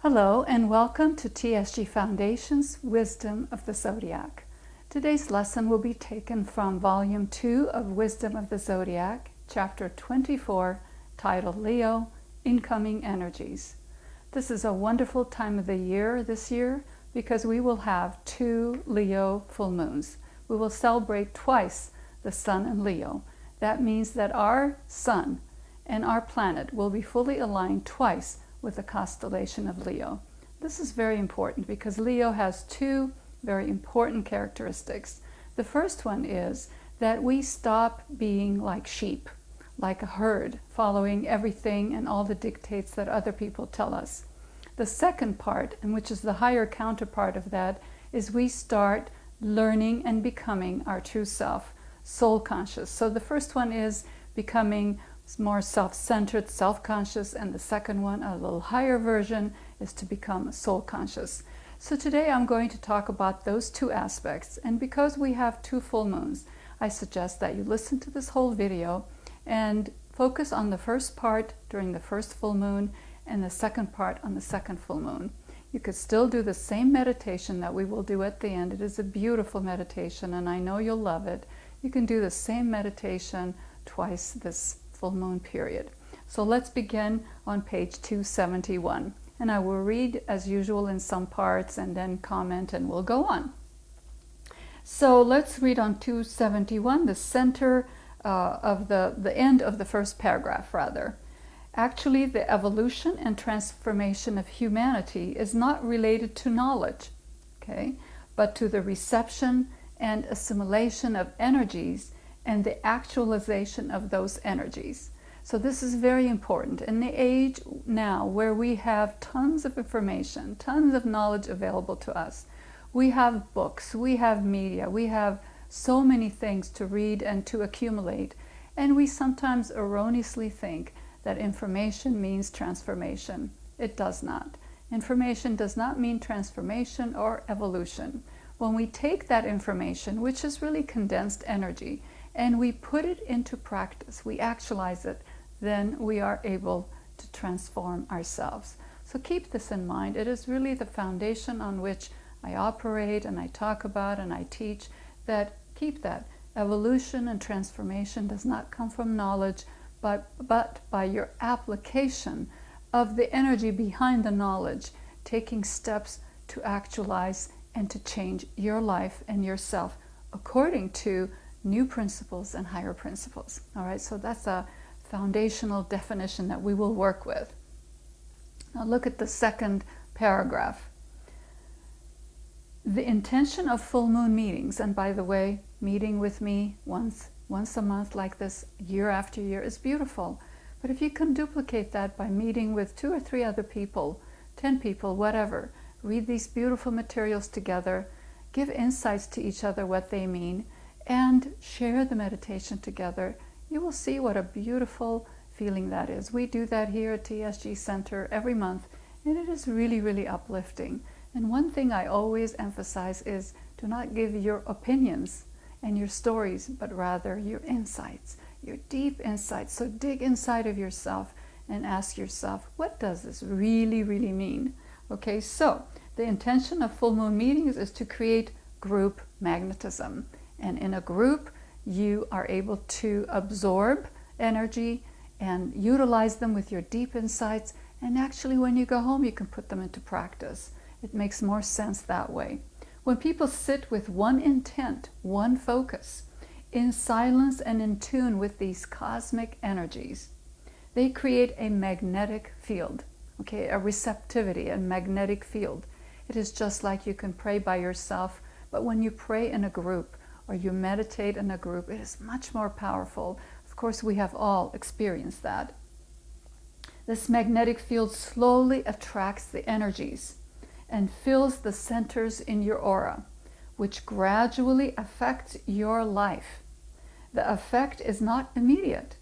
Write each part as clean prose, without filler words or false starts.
Hello and welcome to TSG Foundation's Wisdom of the Zodiac. Today's lesson will be taken from Volume 2 of Wisdom of the Zodiac, Chapter 24, titled Leo, Incoming Energies. This is a wonderful time of the year this year because we will have 2 Leo full moons. We will celebrate twice the Sun in Leo. That means that our Sun and our planet will be fully aligned twice with the constellation of Leo. This is very important because Leo has 2 very important characteristics. The first one is that we stop being like sheep, like a herd, following everything and all the dictates that other people tell us. The second part, and which is the higher counterpart of that, is we start learning and becoming our true self, soul conscious. So the first one is becoming more self-centered, self-conscious, and the second one, a little higher version, is to become soul conscious. So today I'm going to talk about those 2 aspects, and because we have 2 full moons, I suggest that you listen to this whole video and focus on the first part during the first full moon and the second part on the second full moon. You could still do the same meditation that we will do at the end. It is a beautiful meditation and I know you'll love it. You can do the same meditation twice this full moon period. So let's begin on page 271, and I will read as usual in some parts and then comment and we'll go on. So let's read on 271, the center of the end of the first paragraph rather. Actually, the evolution and transformation of humanity is not related to knowledge, okay, but to the reception and assimilation of energies and the actualization of those energies. So this is very important. In the age now where we have tons of information, tons of knowledge available to us, we have books, we have media, we have so many things to read and to accumulate, and we sometimes erroneously think that information means transformation. It does not. Information does not mean transformation or evolution. When we take that information, which is really condensed energy, and we put it into practice, we actualize it, then we are able to transform ourselves. So keep this in mind. It is really the foundation on which I operate and I talk about and I teach, that keep that. Evolution and transformation does not come from knowledge, but by your application of the energy behind the knowledge, taking steps to actualize and to change your life and yourself according to new principles and higher principles. All right, so that's a foundational definition that we will work with. Now look at the second paragraph. The intention of full moon meetings, and by the way, meeting with me once a month like this, year after year, is beautiful. But if you can duplicate that by meeting with 2 or 3 other people, 10 people, whatever, read these beautiful materials together, give insights to each other what they mean, and share the meditation together, you will see what a beautiful feeling that is. We do that here at TSG Center every month, and it is really, really uplifting. And one thing I always emphasize is do not give your opinions and your stories, but rather your insights, your deep insights. So dig inside of yourself and ask yourself, what does this really, really mean? Okay, so the intention of full moon meetings is to create group magnetism. And in a group, you are able to absorb energy and utilize them with your deep insights. And actually, when you go home, you can put them into practice. It makes more sense that way. When people sit with one intent, one focus, in silence and in tune with these cosmic energies, they create a magnetic field, okay, a receptivity, a magnetic field. It is just like you can pray by yourself, but when you pray in a group, or you meditate in a group, it is much more powerful. Of course, we have all experienced that. This magnetic field slowly attracts the energies and fills the centers in your aura, which gradually affects your life. The effect is not immediate.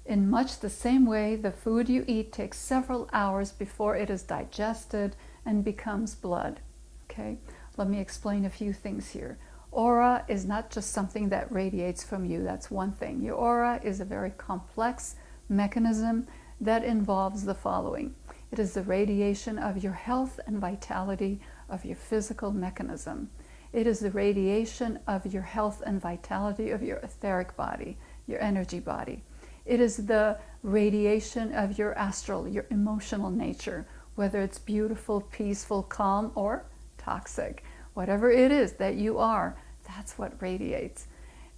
In much the same way, the food you eat takes several hours before it is digested and becomes blood. Okay, let me explain a few things here. Aura is not just something that radiates from you. That's one thing. Your aura is a very complex mechanism that involves the following. It is the radiation of your health and vitality of your physical mechanism. It is the radiation of your health and vitality of your etheric body, your energy body. It is the radiation of your astral, your emotional nature, whether it's beautiful, peaceful, calm, or toxic. Whatever it is that you are, that's what radiates.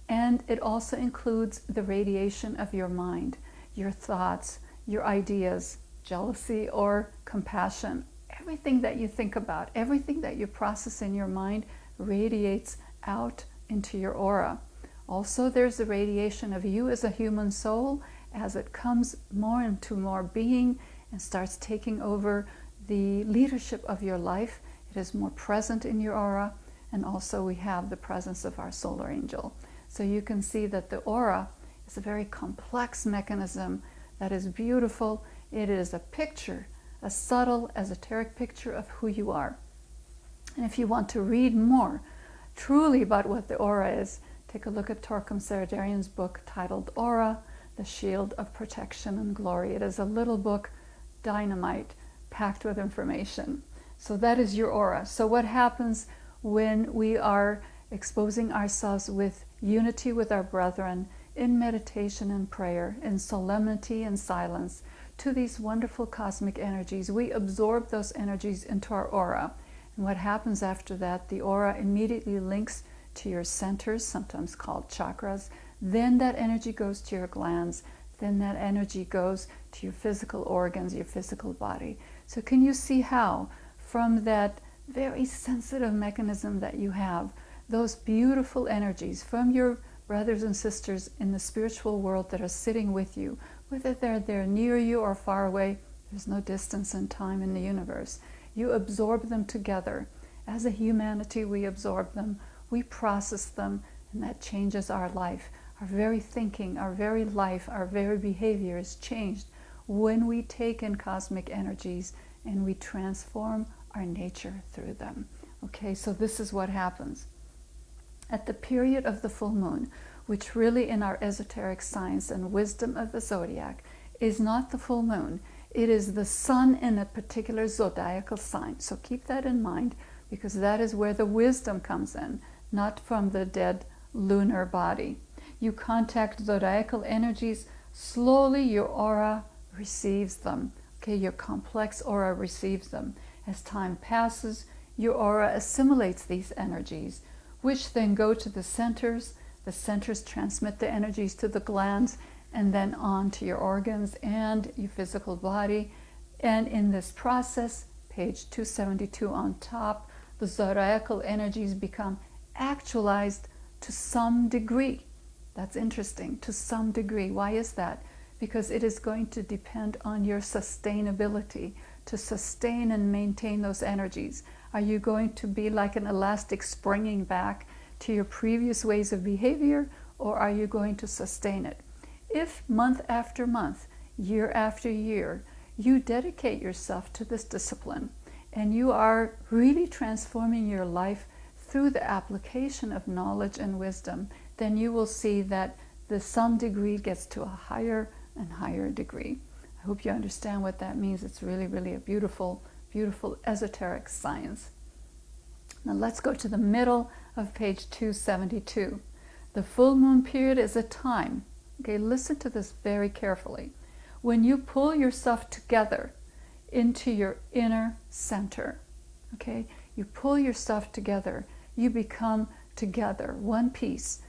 And it also includes the radiation of your mind, your thoughts, your ideas, jealousy or compassion. Everything that you think about, everything that you process in your mind radiates out into your aura. Also, there's the radiation of you as a human soul as it comes more into more being and starts taking over the leadership of your life. It is more present in your aura, and also we have the presence of our solar angel. So you can see that the aura is a very complex mechanism that is beautiful. It is a picture, a subtle, esoteric picture of who you are. And if you want to read more truly about what the aura is, take a look at Torkom Saraydarian's book titled Aura, The Shield of Protection and Glory. It is a little book, dynamite, packed with information. So that is your aura. So what happens when we are exposing ourselves with unity with our brethren, in meditation and prayer, in solemnity and silence, to these wonderful cosmic energies? We absorb those energies into our aura. And what happens after that, the aura immediately links to your centers, sometimes called chakras. Then that energy goes to your glands. Then that energy goes to your physical organs, your physical body. So can you see how, from that very sensitive mechanism that you have, those beautiful energies from your brothers and sisters in the spiritual world that are sitting with you, whether they're near you or far away, there's no distance and time in the universe. You absorb them together. As a humanity, we absorb them, we process them, and that changes our life. Our very thinking, our very life, our very behavior is changed when we take in cosmic energies and we transform our nature through them. Okay, so this is what happens. At the period of the full moon, which really in our esoteric science and wisdom of the zodiac is not the full moon, it is the sun in a particular zodiacal sign. So keep that in mind, because that is where the wisdom comes in, not from the dead lunar body. You contact zodiacal energies, slowly your aura receives them. Okay, your complex aura receives them. As time passes, your aura assimilates these energies, which then go to the centers. The centers transmit the energies to the glands and then on to your organs and your physical body. And in this process, page 272 on top, the zodiacal energies become actualized to some degree. That's interesting, to some degree. Why is that? Because it is going to depend on your sustainability, to sustain and maintain those energies. Are you going to be like an elastic springing back to your previous ways of behavior, or are you going to sustain it? If month after month, year after year, you dedicate yourself to this discipline and you are really transforming your life through the application of knowledge and wisdom, then you will see that the some degree gets to a higher and higher degree. I hope you understand what that means. It's really, really a beautiful, beautiful esoteric science. Now let's go to the middle of page 272. The full moon period is a time, okay, listen to this very carefully, when you pull yourself together into your inner center, okay? You pull yourself together, you become together, one piece,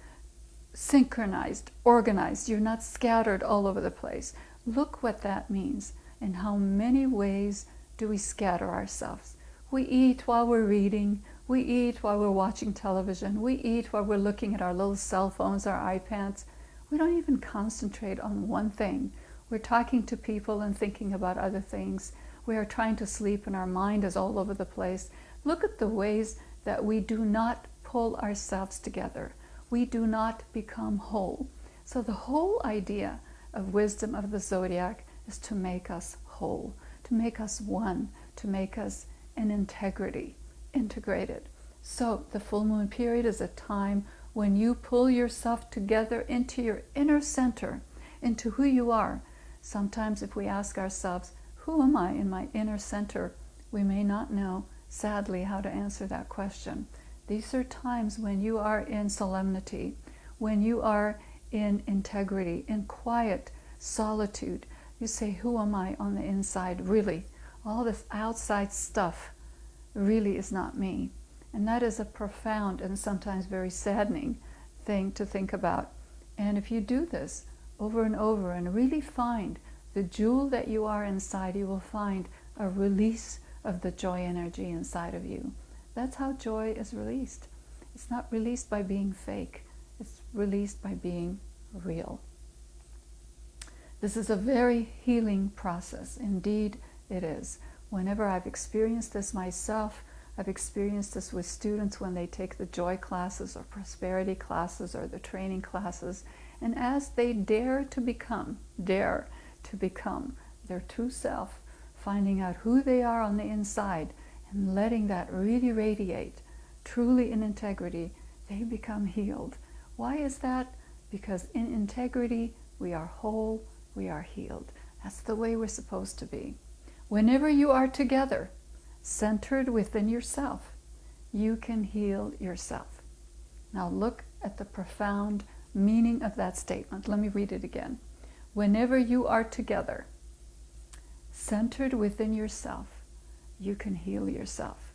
synchronized, organized. You're not scattered all over the place. Look what that means, and how many ways do we scatter ourselves. We eat while we're reading, we eat while we're watching television, we eat while we're looking at our little cell phones, our iPads. We don't even concentrate on one thing. We're talking to people and thinking about other things. We are trying to sleep and our mind is all over the place. Look at the ways that we do not pull ourselves together. We do not become whole. So the whole idea of wisdom of the zodiac is to make us whole, to make us one, to make us in integrity, integrated. So the full moon period is a time when you pull yourself together into your inner center, into who you are. Sometimes if we ask ourselves, Who am I in my inner center? We may not know, sadly, how to answer that question. These are times when you are in solemnity, when you are in integrity, in quiet solitude. You say, who am I on the inside, really? All this outside stuff really is not me. And that is a profound and sometimes very saddening thing to think about. And if you do this over and over and really find the jewel that you are inside, you will find a release of the joy energy inside of you. That's how joy is released. It's not released by being fake. It's released by being real. This is a very healing process. Indeed, it is. Whenever I've experienced this myself, I've experienced this with students when they take the joy classes or prosperity classes or the training classes, and as they dare to become their true self, finding out who they are on the inside and letting that really radiate, truly in integrity, they become healed. Why is that? Because in integrity, we are whole, we are healed. That's the way we're supposed to be. Whenever you are together, centered within yourself, you can heal yourself. Now look at the profound meaning of that statement. Let me read it again. Whenever you are together, centered within yourself, you can heal yourself.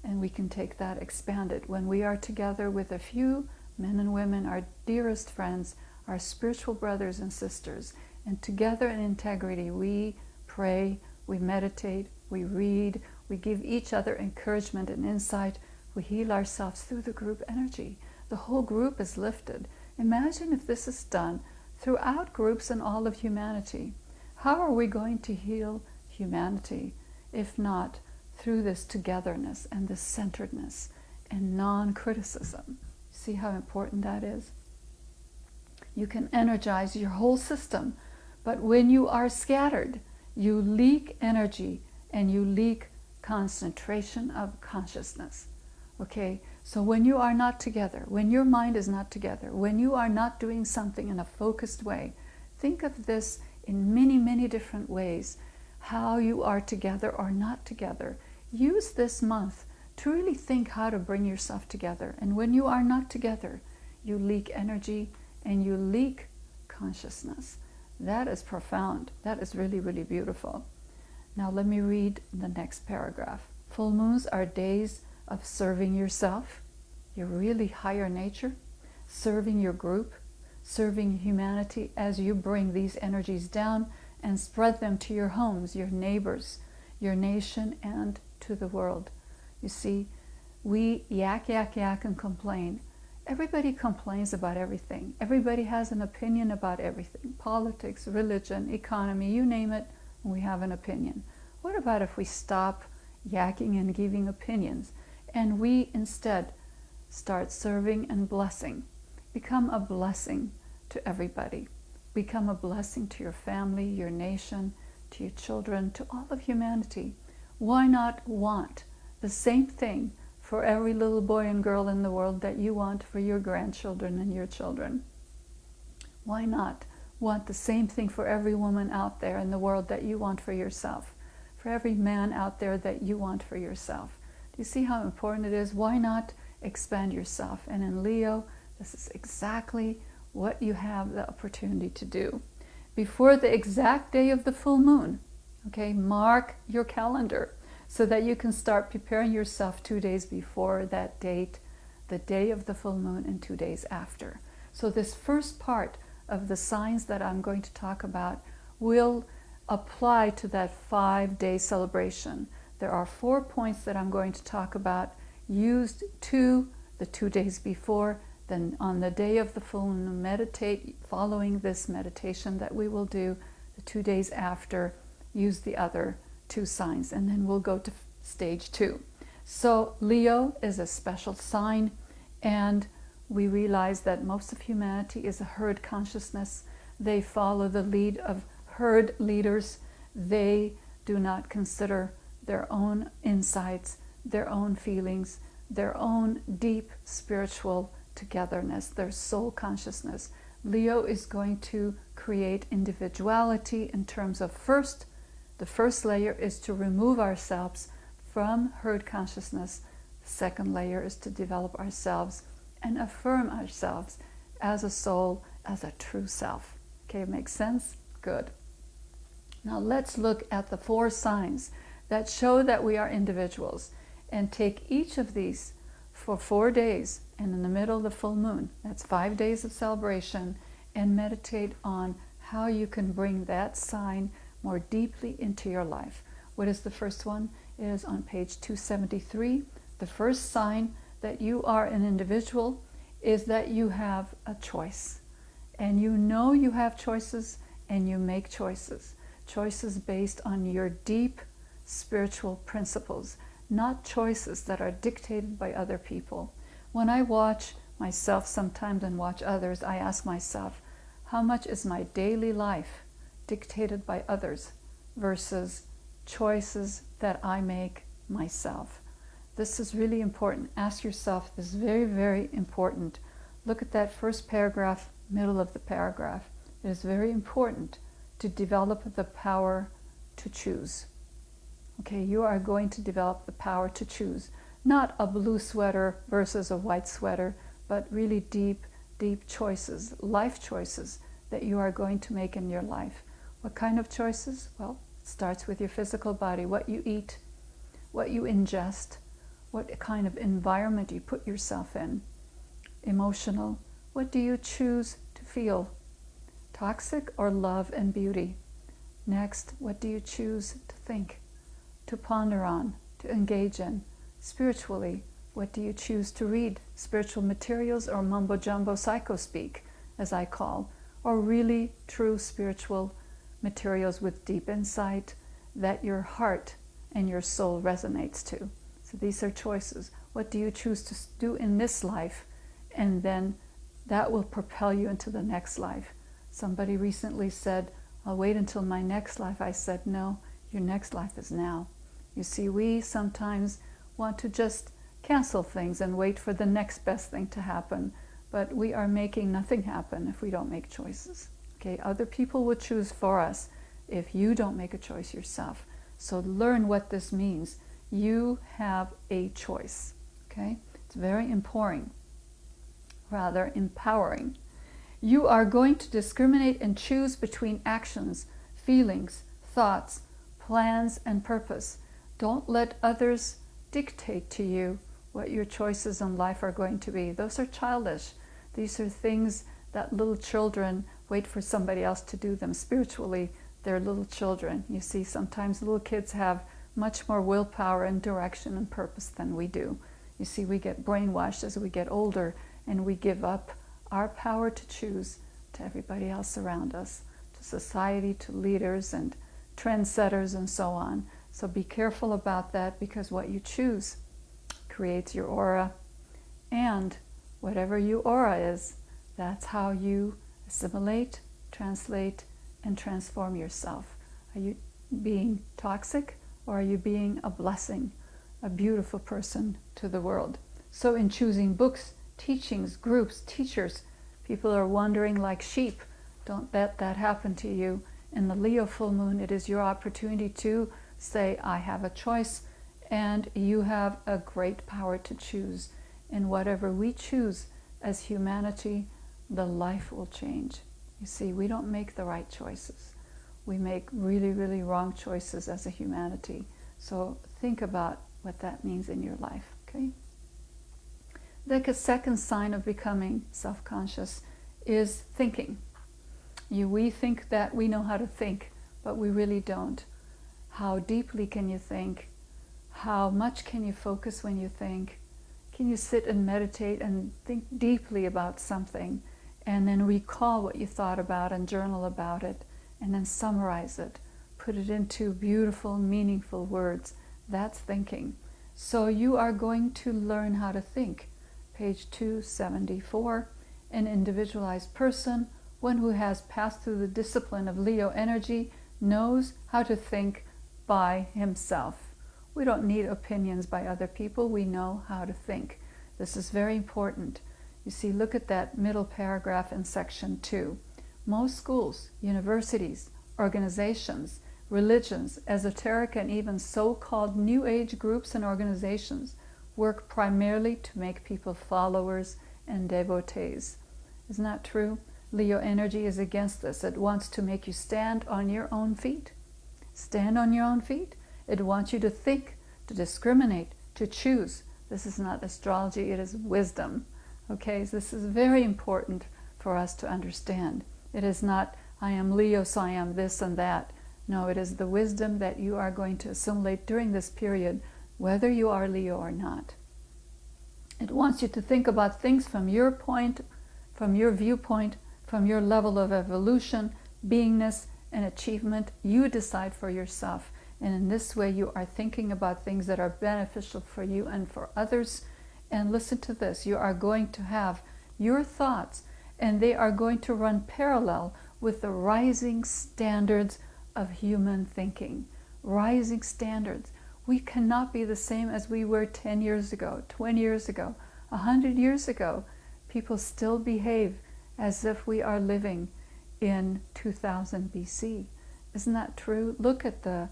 And we can take that expanded. When we are together with a few men and women, our dearest friends, our spiritual brothers and sisters, and together in integrity, we pray, we meditate, we read, we give each other encouragement and insight, we heal ourselves through the group energy. The whole group is lifted. Imagine if this is done throughout groups and all of humanity. How are we going to heal humanity if not through this togetherness and this centeredness and non-criticism? See how important that is? You can energize your whole system, but when you are scattered, you leak energy and you leak concentration of consciousness. Okay, so when you are not together, when your mind is not together, when you are not doing something in a focused way, think of this in many, many different ways, how you are together or not together. Use this month to really think how to bring yourself together. And when you are not together, you leak energy and you leak consciousness. That is profound. That is really, really beautiful. Now let me read the next paragraph. Full moons are days of serving yourself, your really higher nature, serving your group, serving humanity as you bring these energies down and spread them to your homes, your neighbors, your nation, and to the world. You see, we yak, and complain. Everybody complains about everything. Everybody has an opinion about everything. Politics, religion, economy, you name it, and we have an opinion. What about if we stop yakking and giving opinions, and we instead start serving and blessing? Become a blessing to everybody. Become a blessing to your family, your nation, to your children, to all of humanity. Why not want the same thing for every little boy and girl in the world that you want for your grandchildren and your children? Why not want the same thing for every woman out there in the world that you want for yourself? For every man out there that you want for yourself? Do you see how important it is? Why not expand yourself? And in Leo, this is exactly what you have the opportunity to do. Before the exact day of the full moon, okay, mark your calendar so that you can start preparing yourself 2 days before that date, the day of the full moon, and 2 days after. So this first part of the signs that I'm going to talk about will apply to that 5-day celebration. There are 4 points that I'm going to talk about used to the 2 days before. Then on the day of the full moon, meditate following this meditation that we will do. The 2 days after, use the other 2 signs, and then we'll go to stage 2. So Leo is a special sign, and we realize that most of humanity is a herd consciousness. They follow the lead of herd leaders. They do not consider their own insights, their own feelings, their own deep spiritual togetherness, their soul consciousness. Leo is going to create individuality in terms of first The first layer is to remove ourselves from herd consciousness. The second layer is to develop ourselves and affirm ourselves as a soul, as a true self. Okay, it makes sense? Good. Now let's look at the 4 signs that show that we are individuals, and take each of these for 4 days, and in the middle of the full moon, that's 5 days of celebration, and meditate on how you can bring that sign more deeply into your life. What is the first one? It is on page 273. The first sign that you are an individual is that you have a choice. And you know you have choices, and you make choices. Choices based on your deep spiritual principles, not choices that are dictated by other people. When I watch myself sometimes and watch others, I ask myself, how much is my daily life dictated by others versus choices that I make myself? This is really important. Ask yourself, this is very, very important. Look at that first paragraph, middle of the paragraph. It is very important to develop the power to choose. Okay, you are going to develop the power to choose. Not a blue sweater versus a white sweater, but really deep, deep choices, life choices that you are going to make in your life. What kind of choices? Well, it starts with your physical body, what you eat, what you ingest, what kind of environment you put yourself in. Emotional, what do you choose to feel? Toxic or love and beauty? Next, what do you choose to think, to ponder on, to engage in? Spiritually, what do you choose to read? Spiritual materials or mumbo-jumbo psycho-speak, as I call, or really true spiritual materials with deep insight that your heart and your soul resonates to. So these are choices. What do you choose to do in this life? And then that will propel you into the next life. Somebody recently said, I'll wait until my next life. I said, no, your next life is now. You see, we sometimes want to just cancel things and wait for the next best thing to happen, but we are making nothing happen if we don't make choices. Okay, other people will choose for us if you don't make a choice yourself. So learn what this means. You have a choice. Okay, it's very important, rather empowering. You are going to discriminate and choose between actions, feelings, thoughts, plans, and purpose. Don't let others dictate to you what your choices in life are going to be. Those are childish. These are things that little children wait for somebody else to do them. Spiritually, they're little children. You see, sometimes little kids have much more willpower and direction and purpose than we do. You see, we get brainwashed as we get older, and we give up our power to choose to everybody else around us, to society, to leaders and trendsetters and so on. So be careful about that, because what you choose creates your aura, and whatever your aura is, that's how you assimilate, translate, and transform yourself. Are you being toxic, or are you being a blessing, a beautiful person to the world? So in choosing books, teachings, groups, teachers, people are wandering like sheep. Don't let that happen to you. In the Leo full moon, it is your opportunity to say, I have a choice, and you have a great power to choose. And whatever we choose as humanity, the life will change. You see, we don't make the right choices. We make really, really wrong choices as a humanity. So think about what that means in your life, okay? The second sign of becoming self-conscious is thinking. We think that we know how to think, but we really don't. How deeply can you think? How much can you focus when you think? Can you sit and meditate and think deeply about something, and then recall what you thought about and journal about it, and then summarize it, put it into beautiful, meaningful words? That's thinking. So you are going to learn how to think. Page 274, an individualized person, one who has passed through the discipline of Leo energy, knows how to think by himself. We don't need opinions by other people. We know how to think. This is very important. You see, look at that middle paragraph in section 2. Most schools, universities, organizations, Religions, esoteric, and even so-called New Age groups and organizations work primarily to make people followers and devotees. Isn't that true? Leo energy is against this. It wants to make you stand on your own feet. Stand on your own feet. It wants you to think, to discriminate, to choose. This is not astrology, it is wisdom. Okay, so this is very important for us to understand. It is not, I am Leo, so I am this and that. No, it is the wisdom that you are going to assimilate during this period, whether you are Leo or not. It wants you to think about things from your point, from your viewpoint, from your level of evolution, beingness, and achievement. You decide for yourself. And in this way, you are thinking about things that are beneficial for you and for others. And listen to this, you are going to have your thoughts, and they are going to run parallel with the rising standards of human thinking. Rising standards. We cannot be the same as we were 10 years ago, 20 years ago, 100 years ago. People still behave as if we are living in 2000 BC. Isn't that true? Look at the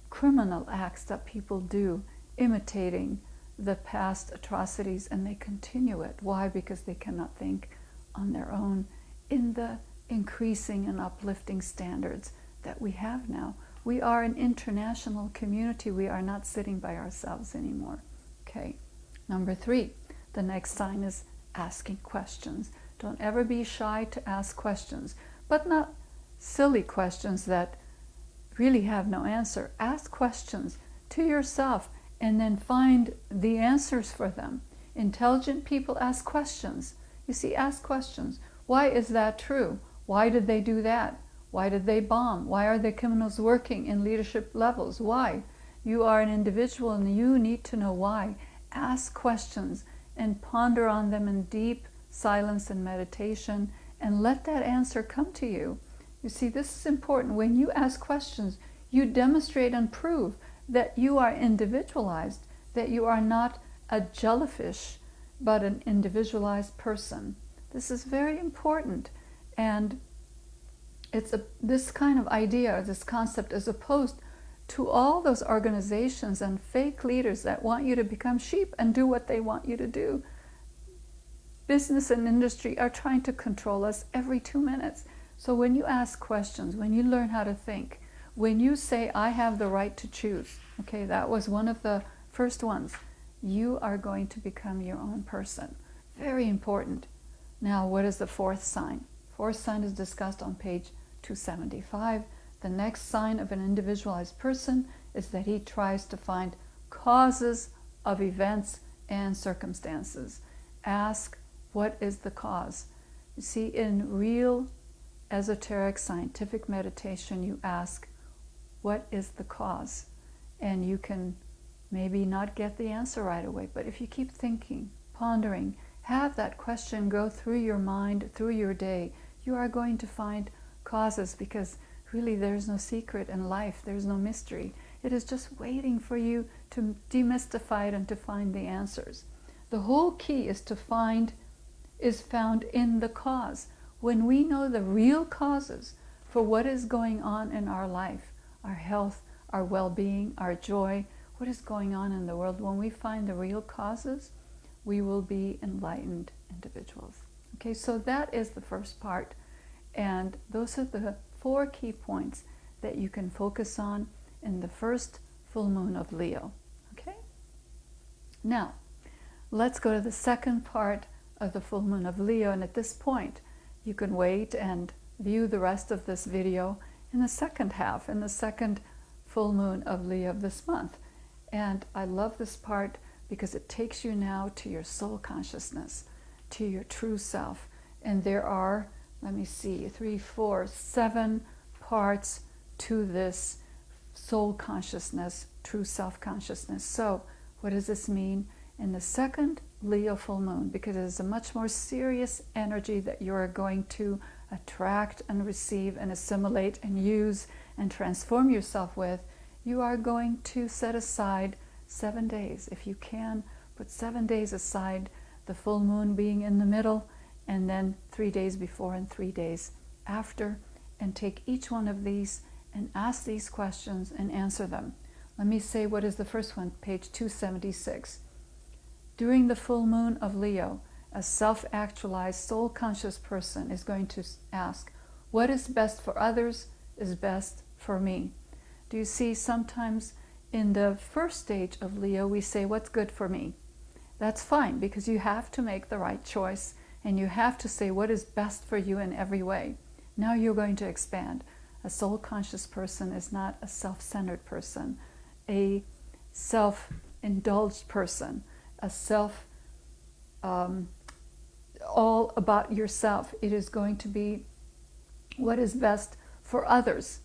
criminal acts that people do, imitating the past atrocities, and they continue it. Why? Because they cannot think on their own in the increasing and uplifting standards that we have now. We are an international community. We are not sitting by ourselves anymore. Okay. Number 3, the next sign is asking questions. Don't ever be shy to ask questions, but not silly questions that really have no answer. Ask questions to yourself and then find the answers for them. Intelligent people ask questions. You see, ask questions. Why is that true? Why did they do that? Why did they bomb? Why are the criminals working in leadership levels? Why? You are an individual and you need to know why. Ask questions and ponder on them in deep silence and meditation, and let that answer come to you. You see, this is important. When you ask questions, you demonstrate and prove that you are individualized, that you are not a jellyfish, but an individualized person. This is very important. And it's this kind of idea, this concept, as opposed to all those organizations and fake leaders that want you to become sheep and do what they want you to do. Business and industry are trying to control us every 2 minutes. So when you ask questions, when you learn how to think, when you say, I have the right to choose, okay, that was one of the first ones, you are going to become your own person. Very important. Now, what is the 4th sign? 4th sign is discussed on page 275. The next sign of an individualized person is that he tries to find causes of events and circumstances. Ask, what is the cause? You see, in real esoteric scientific meditation, you ask, what is the cause? And you can maybe not get the answer right away, but if you keep thinking, pondering, have that question go through your mind, through your day, you are going to find causes, because really there's no secret in life, there's no mystery. It is just waiting for you to demystify it and to find the answers. The whole key is found in the cause. When we know the real causes for what is going on in our life, our health, our well-being, our joy, what is going on in the world, when we find the real causes, we will be enlightened individuals. Okay, so that is the first part. And those are the 4 key points that you can focus on in the first full moon of Leo. Okay? Now, let's go to the second part of the full moon of Leo. And at this point, you can wait and view the rest of this video in the second half, in the second full moon of Leo of this month. And I love this part because it takes you now to your soul consciousness, to your true self. And there are, let me see, 3, 4, 7 parts to this soul consciousness, true self-consciousness. So what does this mean? In the second Leo full moon, because it is a much more serious energy that you are going to attract and receive and assimilate and use and transform yourself with, you are going to set aside 7 days. If you can, put 7 days aside, the full moon being in the middle, and then 3 days before and 3 days after, and take each one of these and ask these questions and answer them. Let me say what is the first one, page 276. During the full moon of Leo, a self-actualized, soul-conscious person is going to ask, what is best for others is best for me. Do you see, sometimes in the first stage of Leo, we say, what's good for me? That's fine, because you have to make the right choice, and you have to say what is best for you in every way. Now you're going to expand. A soul-conscious person is not a self-centered person, a self-indulged person, a all about yourself. It is going to be what is best for others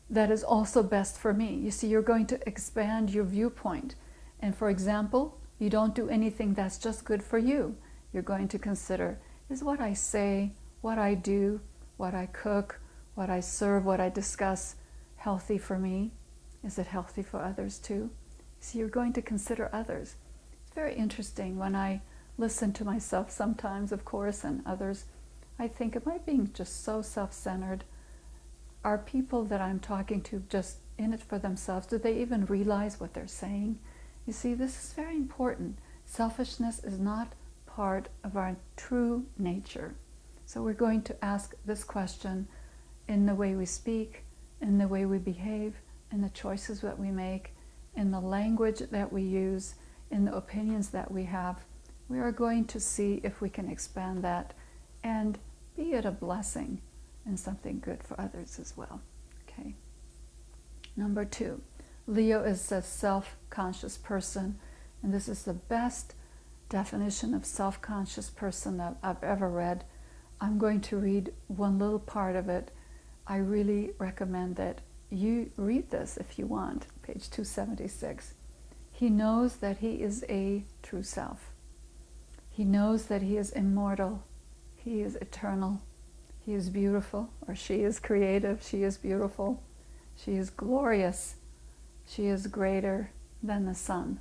that is also best for me. You see, you're going to expand your viewpoint. And for example, you don't do anything that's just good for you. You're going to consider, is what I say, what I do, what I cook, what I serve, what I discuss healthy for me? Is it healthy for others too? So you're going to consider others. It's very interesting when I listen to myself sometimes, of course, and others. I think, am I being just so self-centered? Are people that I'm talking to just in it for themselves? Do they even realize what they're saying? You see, this is very important. Selfishness is not part of our true nature. So we're going to ask this question in the way we speak, in the way we behave, in the choices that we make, in the language that we use, in the opinions that we have. We are going to see if we can expand that and be it a blessing and something good for others as well. Okay. Number 2, Leo is a self-conscious person, and this is the best definition of self-conscious person that I've ever read. I'm going to read one little part of it. I really recommend that you read this if you want, page 276. He knows that he is a true self. He knows that he is immortal. He is eternal. He is beautiful, or she is creative. She is beautiful. She is glorious. She is greater than the sun.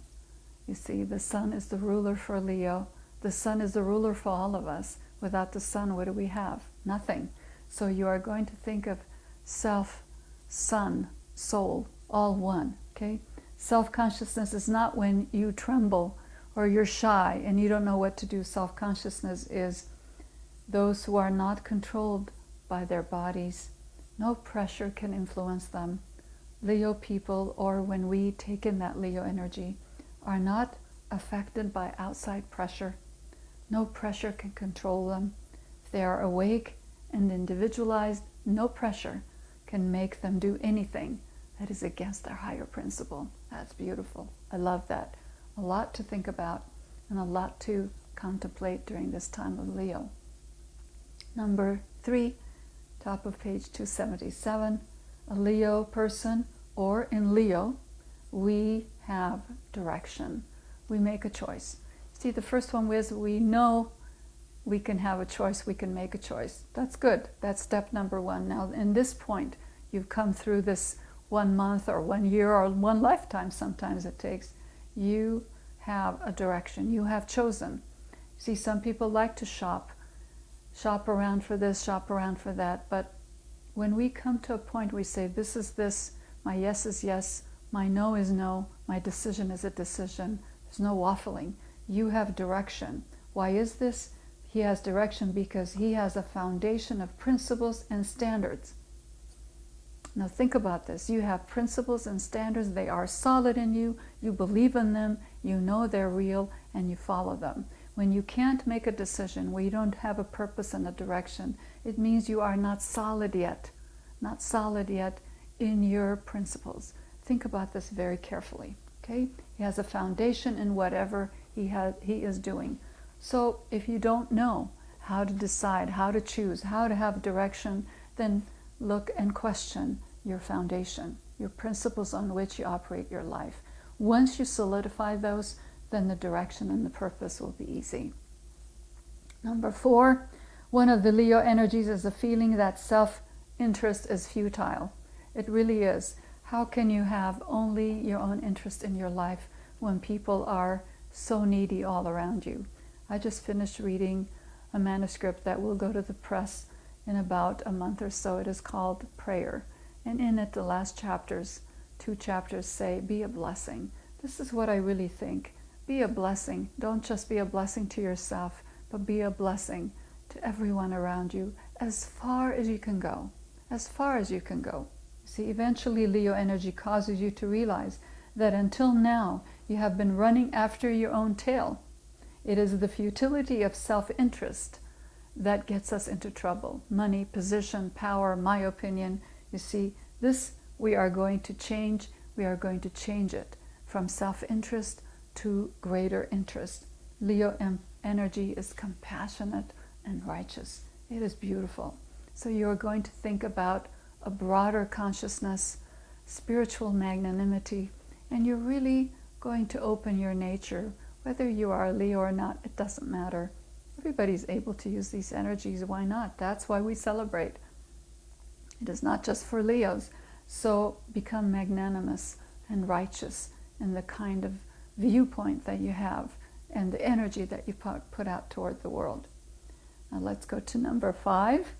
You see, the sun is the ruler for Leo. The sun is the ruler for all of us. Without the sun, what do we have? Nothing. So you are going to think of self, sun, soul, all one. Okay? Self-consciousness is not when you tremble or you're shy and you don't know what to do. Self-consciousness is those who are not controlled by their bodies. No pressure can influence them. Leo people, or when we take in that Leo energy, are not affected by outside pressure. No pressure can control them. If they are awake and individualized, no pressure can make them do anything that is against their higher principle. That's beautiful. I love that. A lot to think about and a lot to contemplate during this time of Leo. Number 3, top of page 277, a Leo person, or in Leo, we have direction. We make a choice. See, the first one was we know we can have a choice, we can make a choice. That's good. That's step number 1. Now, in this point, you've come through this 1 month or 1 year or 1 lifetime, sometimes it takes. You have a direction. You have chosen. See, some people like to shop around for this, shop around for that, but when we come to a point we say, this is this, my yes is yes, my no is no, my decision is a decision. There's no waffling. You have direction. Why is this? He has direction because he has a foundation of principles and standards. Now think about this. You have principles and standards. They are solid in you. You believe in them. You know they're real, and you follow them. When you can't make a decision, when you don't have a purpose and a direction, it means you are not solid yet. Not solid yet in your principles. Think about this very carefully. Okay? He has a foundation in whatever he is doing. So if you don't know how to decide, how to choose, how to have direction, then look and question your foundation, your principles on which you operate your life. Once you solidify those, then the direction and the purpose will be easy. Number 4, one of the Leo energies is the feeling that self-interest is futile. It really is. How can you have only your own interest in your life when people are so needy all around you? I just finished reading a manuscript that will go to the press in about a month or so. It is called Prayer. And in it, the last chapters, 2 chapters say, be a blessing. This is what I really think. Be a blessing. Don't just be a blessing to yourself, but be a blessing to everyone around you as far as you can go. As far as you can go. See, eventually Leo energy causes you to realize that until now you have been running after your own tail. It is the futility of self-interest that gets us into trouble. Money, position, power, my opinion. You see, this we are going to change. We are going to change it from self-interest to greater interest. Leo energy is compassionate and righteous. It is beautiful. So you're going to think about a broader consciousness, spiritual magnanimity, and you're really going to open your nature. Whether you are a Leo or not, it doesn't matter. Everybody's able to use these energies. Why not? That's why we celebrate. It is not just for Leos. So become magnanimous and righteous in the kind of viewpoint that you have and the energy that you put out toward the world. Now let's go to number 5.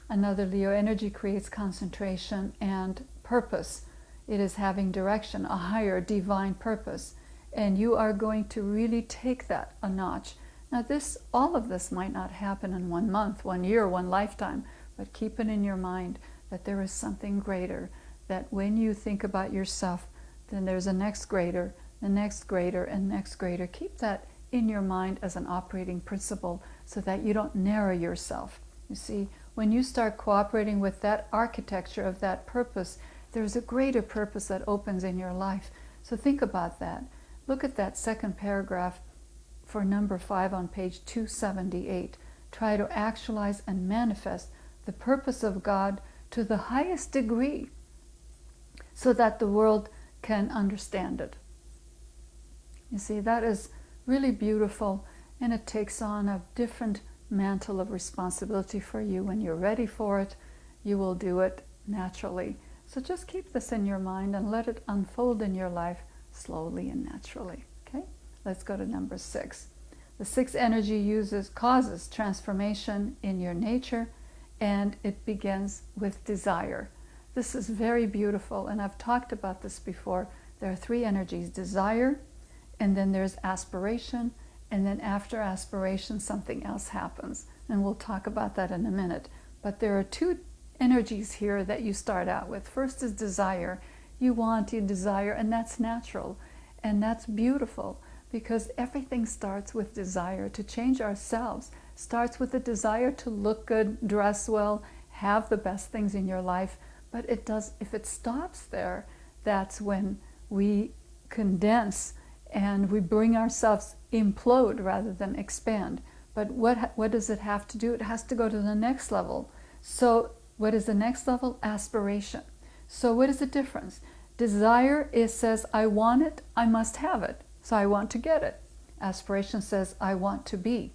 Another Leo energy creates concentration and purpose. It is having direction, a higher divine purpose. And you are going to really take that a notch. Now all of this might not happen in 1 month, 1 year, 1 lifetime, but keep it in your mind that there is something greater, that when you think about yourself, then there's a next greater, the next greater, and next greater. Keep that in your mind as an operating principle so that you don't narrow yourself. You see, when you start cooperating with that architecture of that purpose, there's a greater purpose that opens in your life. So think about that. Look at that second paragraph for number 5 on page 278. Try to actualize and manifest the purpose of God to the highest degree so that the world can understand it. You see, that is really beautiful, and it takes on a different mantle of responsibility for you. When you're ready for it, you will do it naturally. So just keep this in your mind and let it unfold in your life slowly and naturally. Okay? Let's go to number 6. The 6th energy causes transformation in your nature, and it begins with desire. This is very beautiful, and I've talked about this before. There are 3 energies: desire, and then there's aspiration, and then after aspiration something else happens. And we'll talk about that in a minute. But there are 2 energies here that you start out with. First is desire. You want, you desire, and that's natural. And that's beautiful, because everything starts with desire. To change ourselves starts with the desire to look good, dress well, have the best things in your life. But if it stops there, that's when we condense and we bring ourselves implode rather than expand. But what does it have to do? It has to go to the next level. So what is the next level? Aspiration. So what is the difference? Desire says, I want it, I must have it, so I want to get it. Aspiration says, I want to be,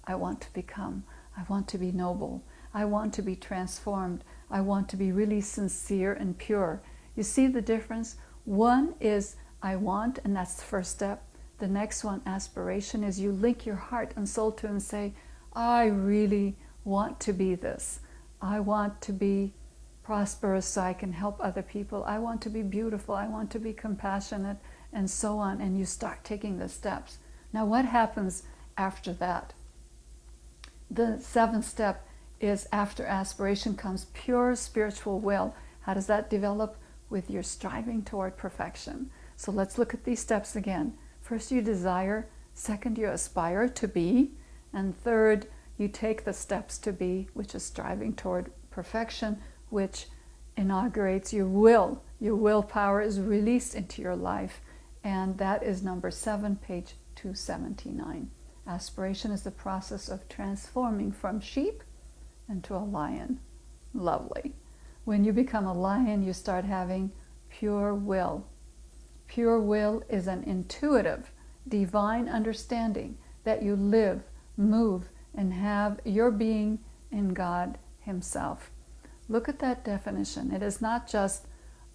I want to become, I want to be noble, I want to be transformed, I want to be really sincere and pure. You see the difference? One is I want, and that's the first step. The next one, aspiration, is you link your heart and soul to and say, I really want to be this. I want to be prosperous so I can help other people. I want to be beautiful. I want to be compassionate, and so on. And you start taking the steps. Now what happens after that? The 7th step is, after aspiration comes pure spiritual will. How does that develop? With your striving toward perfection. So let's look at these steps again. First, you desire. Second, you aspire to be. And third, you take the steps to be, which is striving toward perfection, which inaugurates your will. Your willpower is released into your life. And that is number 7, page 279. Aspiration is the process of transforming from sheep into a lion. Lovely. When you become a lion, you start having pure will. Pure will is an intuitive, divine understanding that you live, move, and have your being in God Himself. Look at that definition. It is not just,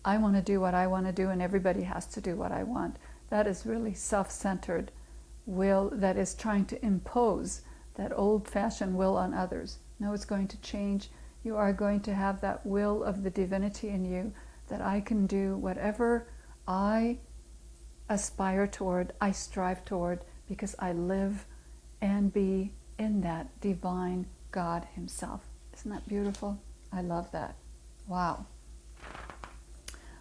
I want to do what I want to do and everybody has to do what I want. That is really self-centered will that is trying to impose that old-fashioned will on others. No, it's going to change You are going to have that will of the divinity in you, that I can do whatever I aspire toward, I strive toward, because I live and be in that divine God himself. Isn't that beautiful? I love that. Wow.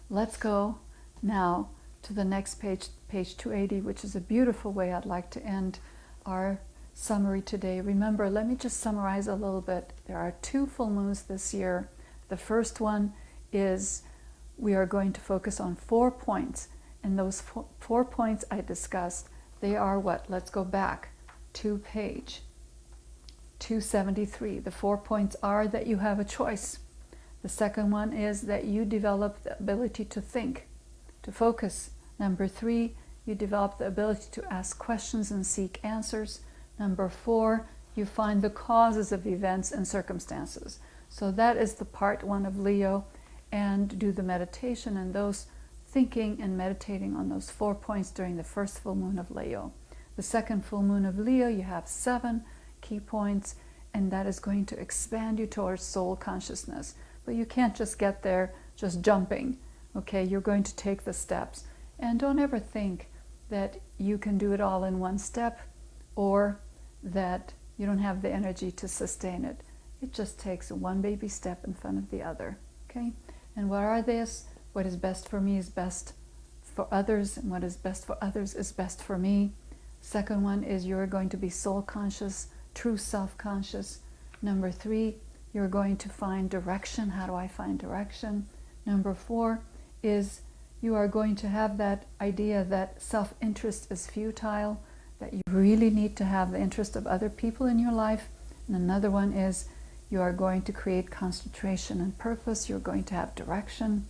Let's go now to the next page, page 280, which is a beautiful way I'd like to end our summary today. Remember, let me just summarize a little bit. There are 2 full moons this year. The first one is we are going to focus on 4 points. And those 4 points I discussed, they are what? Let's go back to page 273. The 4 points are that you have a choice. The second one is that you develop the ability to think, to focus. Number 3, you develop the ability to ask questions and seek answers. Number 4, you find the causes of events and circumstances. So that is the part 1 of Leo, and do the meditation and those thinking and meditating on those 4 points during the first full moon of Leo. The second full moon of Leo, you have 7 key points, and that is going to expand you towards soul consciousness. But you can't just get there just jumping. Okay, you're going to take the steps. And don't ever think that you can do it all in one step, or that you don't have the energy to sustain it. It just takes one baby step in front of the other. Okay? And what are these? What is best for me is best for others, and what is best for others is best for me. Second one is you're going to be soul conscious, true self conscious. Number 3, you're going to find direction. How do I find direction? Number 4 is you are going to have that idea that self-interest is futile, that you really need to have the interest of other people in your life. And another one is you are going to create concentration and purpose. You're going to have direction.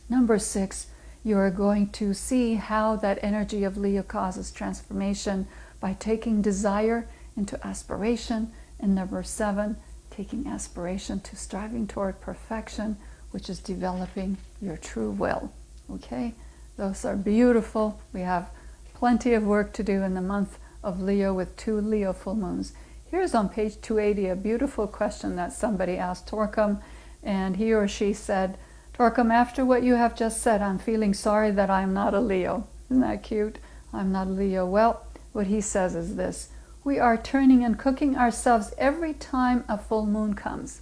Number 6, you are going to see how that energy of Leo causes transformation by taking desire into aspiration. And number 7, taking aspiration to striving toward perfection, which is developing your true will. Okay? Those are beautiful. We have plenty of work to do in the month of Leo with 2 Leo full moons. Here's on page 280 a beautiful question that somebody asked Torkom, and he or she said, Torkom, after what you have just said, I'm feeling sorry that I'm not a Leo. Isn't that cute? I'm not a Leo. Well, what he says is this: we are turning and cooking ourselves every time a full moon comes.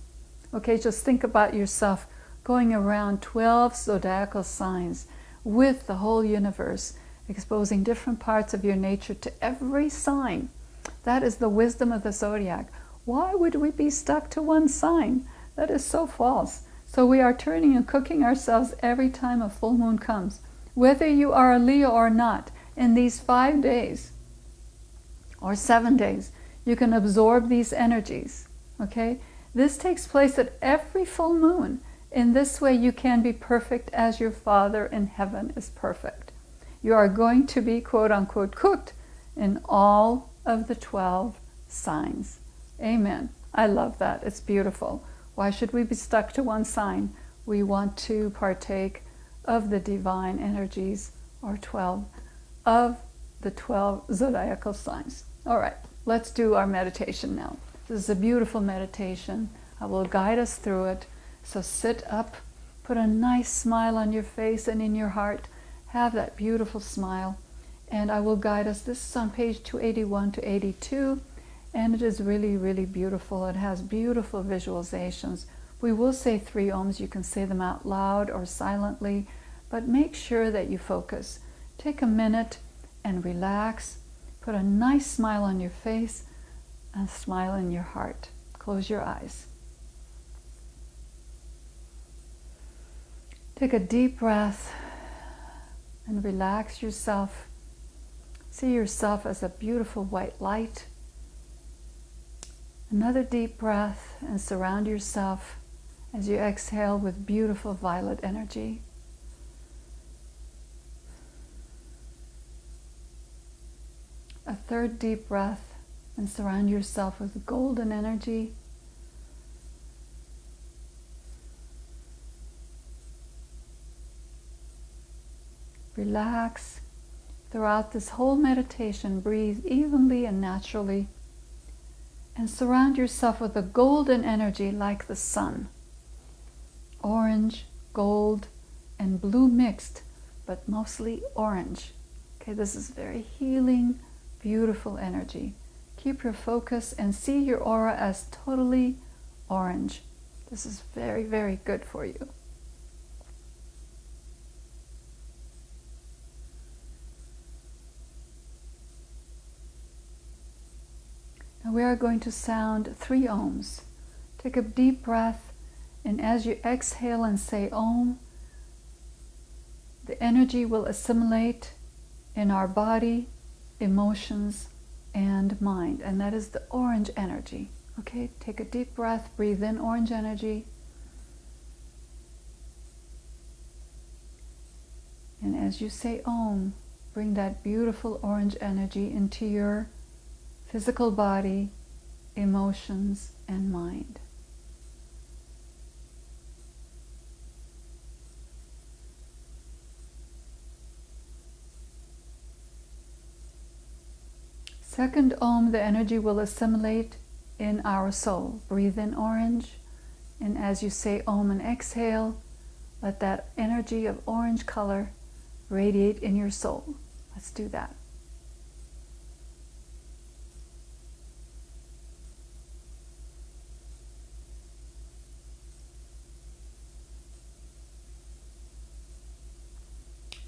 Okay, just think about yourself going around 12 zodiacal signs with the whole universe, exposing different parts of your nature to every sign. That is the wisdom of the zodiac. Why would we be stuck to one sign? That is so false. So we are turning and cooking ourselves every time a full moon comes. Whether you are a Leo or not, in these 5 days or 7 days, you can absorb these energies. Okay? This takes place at every full moon. In this way, you can be perfect as your Father in heaven is perfect. You are going to be, quote unquote, cooked in all of the 12 signs. Amen. I love that. It's beautiful. Why should we be stuck to one sign? We want to partake of the divine energies, or 12 of the 12 zodiacal signs. All right, let's do our meditation now. This is a beautiful meditation. I will guide us through it. So sit up, put a nice smile on your face and in your heart. Have that beautiful smile. And I will guide us. This is on page 281 to 82. And it is really, really beautiful. It has beautiful visualizations. We will say 3 ohms. You can say them out loud or silently, but make sure that you focus. Take a minute and relax. Put a nice smile on your face and smile in your heart. Close your eyes. Take a deep breath and relax yourself. See yourself as a beautiful white light. Another deep breath and surround yourself as you exhale with beautiful violet energy. A third deep breath and surround yourself with golden energy. Relax. Throughout this whole meditation, breathe evenly and naturally. and surround yourself with a golden energy like the sun. Orange, gold, and blue mixed, but mostly orange. Okay, this is very healing, beautiful energy. Keep your focus and see your aura as totally orange. This is very, very good for you. Now we are going to sound 3 ohms. Take a deep breath, and as you exhale and say Om, the energy will assimilate in our body, emotions, and mind. And that is the orange energy. Okay, take a deep breath, breathe in orange energy. And as you say Om, bring that beautiful orange energy into your physical body, emotions, and mind. Second Om, the energy will assimilate in our soul. Breathe in orange, and as you say Om and exhale, let that energy of orange color radiate in your soul. Let's do that.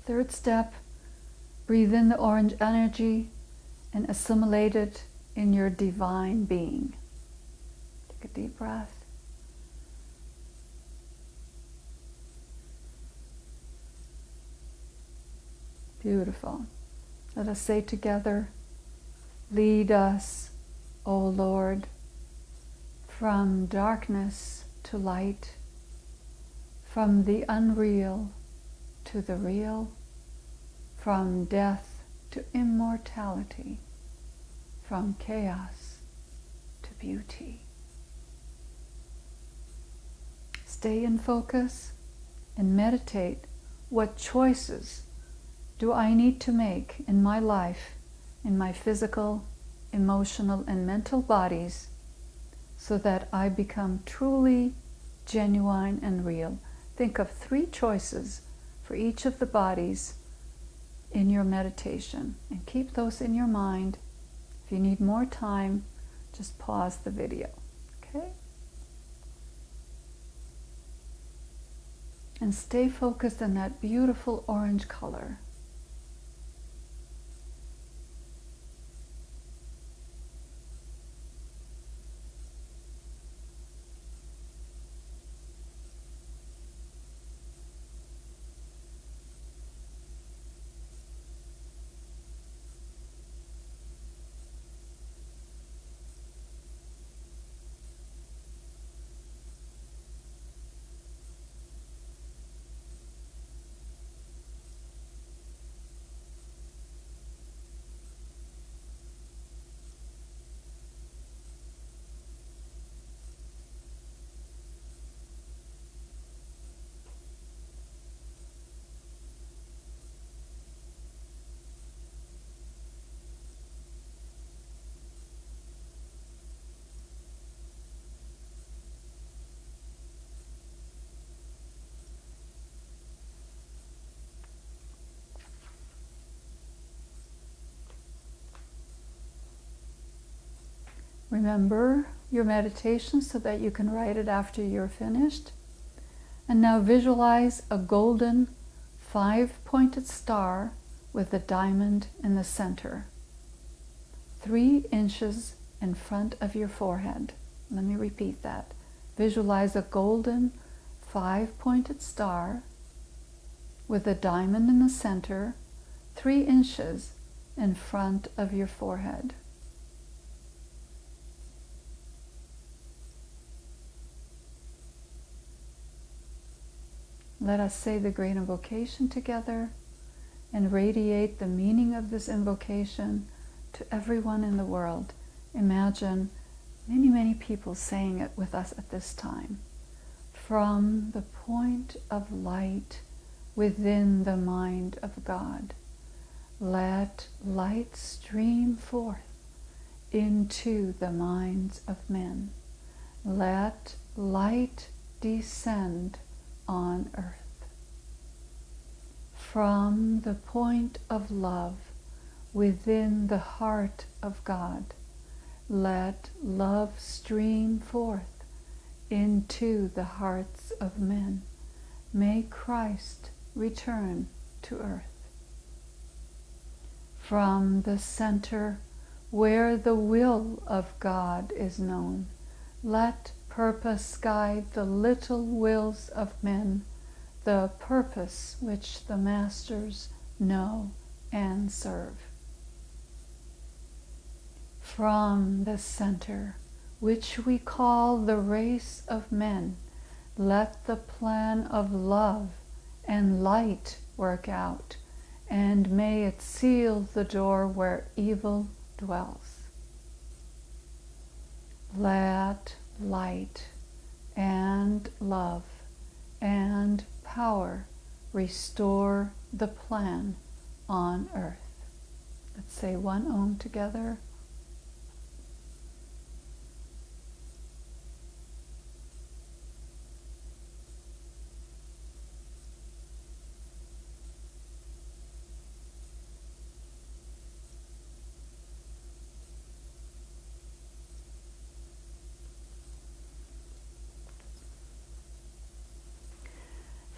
Third step, breathe in the orange energy and assimilate it in your divine being. Take a deep breath. Beautiful. Let us say together, lead us, O Lord, from darkness to light, from the unreal to the real, from death to immortality, from chaos to beauty. Stay in focus and meditate. What choices do I need to make in my life, in my physical, emotional, and mental bodies, so that I become truly genuine and real? Think of 3 choices for each of the bodies in your meditation, and keep those in your mind. If you need more time, just pause the video, okay? And stay focused on that beautiful orange color. Remember your meditation so that you can write it after you're finished. And now visualize a golden 5-pointed star with a diamond in the center, 3 inches in front of your forehead. Let me repeat that. Visualize a golden 5-pointed star with a diamond in the center, 3 inches in front of your forehead. Let us say the great invocation together and radiate the meaning of this invocation to everyone in the world. Imagine many, many people saying it with us at this time. From the point of light within the mind of God, let light stream forth into the minds of men. Let light descend on earth. From the point of love within the heart of God, let love stream forth into the hearts of men. May Christ return to earth. From the center where the will of God is known, let purpose guide the little wills of men, the purpose which the masters know and serve. From the center, which we call the race of men, let the plan of love and light work out, and may it seal the door where evil dwells. Let light and love and power restore the plan on earth. Let's say one Om together.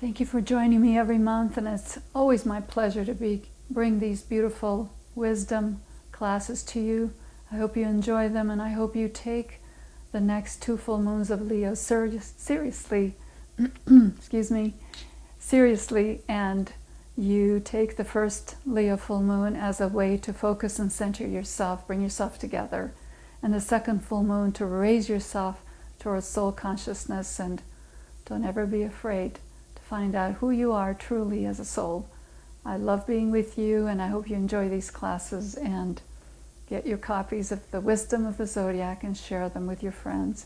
Thank you for joining me every month, and it's always my pleasure to bring these beautiful wisdom classes to you. I hope you enjoy them, and I hope you take the next 2 full moons of Leo seriously, seriously, and you take the first Leo full moon as a way to focus and center yourself, bring yourself together, and the second full moon to raise yourself towards soul consciousness. And don't ever be afraid. Find out who you are truly as a soul. I love being with you, and I hope you enjoy these classes, and get your copies of the Wisdom of the Zodiac and share them with your friends.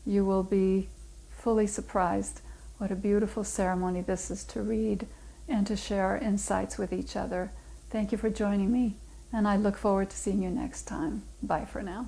You will be fully surprised what a beautiful ceremony this is to read and to share our insights with each other. Thank you for joining me, and I look forward to seeing you next time. Bye for now.